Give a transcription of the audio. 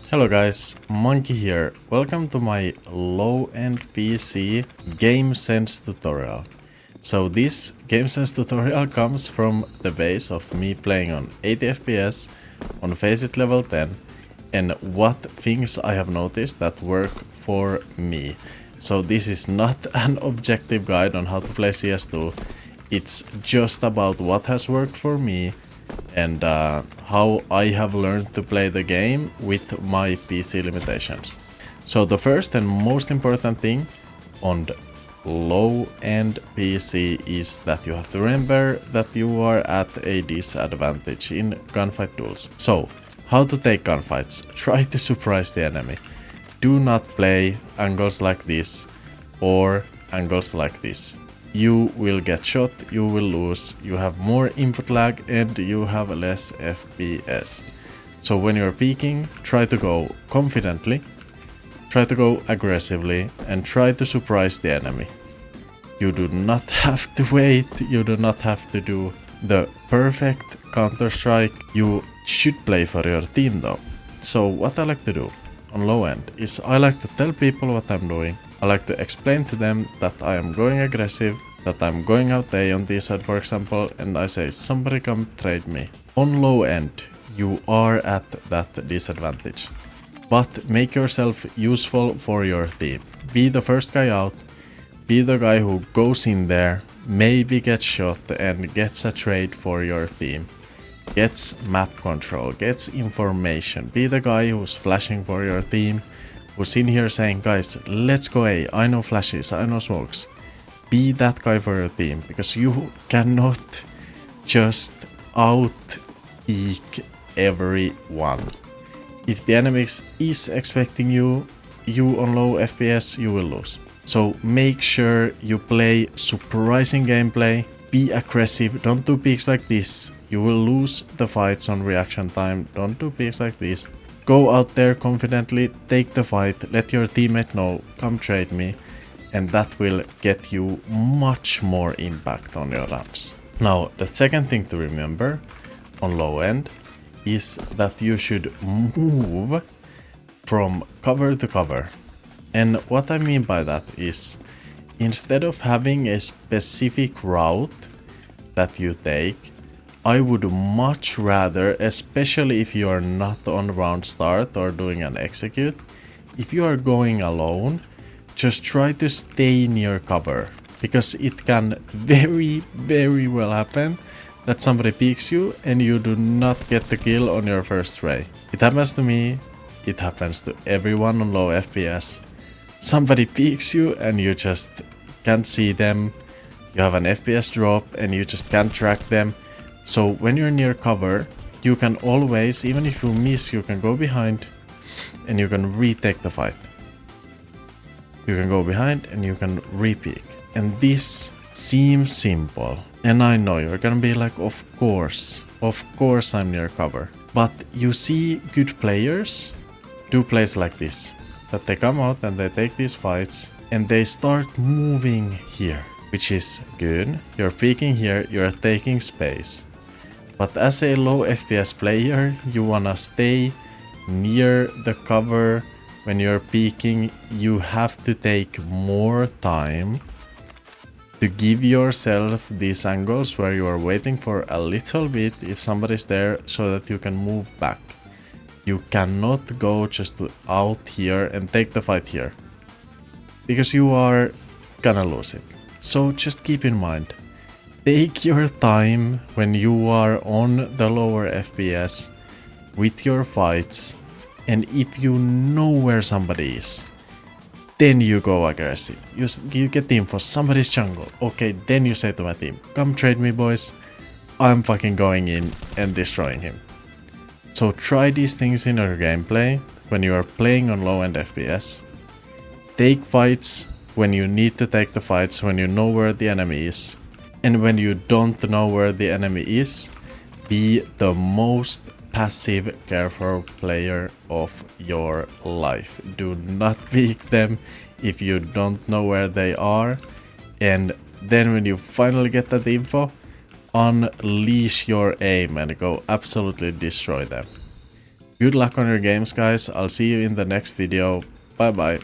Hello guys, Monkey here. Welcome to my low-end PC gamesense tutorial. So this gamesense tutorial comes from the base of me playing on 80 FPS on Faceit level 10 and what things I have noticed that work for me. So this is not an objective guide on how to play CS2. It's just about what has worked for me and how I have learned to play the game with my PC limitations. So the first and most important thing on the low-end PC is that you have to remember that you are at a disadvantage in gunfight duels. So, how to take gunfights? Try to surprise the enemy. Do not play angles like this or angles like this. You will get shot, you will lose, you have more input lag and you have less FPS. So when you're peeking, try to go confidently, try to go aggressively and try to surprise the enemy. You do not have to wait, you do not have to do the perfect Counter-Strike. You should play for your team though. So what I like to do on low end is I like to tell people what I'm doing. I like to explain to them that I am going aggressive, that I'm going out A on this side for example, and I say somebody come trade me. On low end, you are at that disadvantage. But make yourself useful for your team. Be the first guy out, be the guy who goes in there, maybe gets shot and gets a trade for your team. Gets map control, gets information. Be the guy who's flashing for your team, who's in here saying, guys, let's go A, I know flashes, I know smokes. Be that guy for your team, because you cannot just out-peek everyone. If the enemy is expecting you on low FPS, you will lose. So make sure you play surprising gameplay, be aggressive, don't do peeks like this. You will lose the fights on reaction time, don't do peeks like this. Go out there confidently, take the fight, let your teammate know, come trade me, and that will get you much more impact on your rounds. Now, the second thing to remember on low end is that you should move from cover to cover. And what I mean by that is, instead of having a specific route that you take, I would much rather, especially if you are not on round start or doing an execute, if you are going alone, just try to stay near cover, because it can very well happen that somebody peeks you and you do not get the kill on your first spray. It happens to me, it happens to everyone on low FPS. Somebody peeks you and you just can't see them, you have an FPS drop and you just can't track them. So when you're near cover, you can always, even if you miss, you can go behind and you can retake the fight. You can go behind and you can re-peek. And this seems simple. And I know you're gonna be like, of course I'm near cover. But you see good players do plays like this. That they come out and they take these fights and they start moving here. Which is good. You're peeking here, you're taking space. But as a low FPS player, you wanna stay near the cover. When you're peeking, you have to take more time to give yourself these angles where you are waiting for a little bit if somebody's there so that you can move back. You cannot go just out here and take the fight here, because you are gonna lose it. So just keep in mind, take your time when you are on the lower FPS with your fights, and if you know where somebody is, then you go aggressive. You get the info, somebody's jungle. Okay, then you say to my team, come trade me boys, I'm fucking going in and destroying him. So try these things in your gameplay when you are playing on low end FPS. Take fights when you need to take the fights, when you know where the enemy is. And when you don't know where the enemy is, be the most passive, careful player of your life. Do not peek them if you don't know where they are. And then when you finally get that info, unleash your aim and go absolutely destroy them. Good luck on your games, guys. I'll see you in the next video. Bye bye.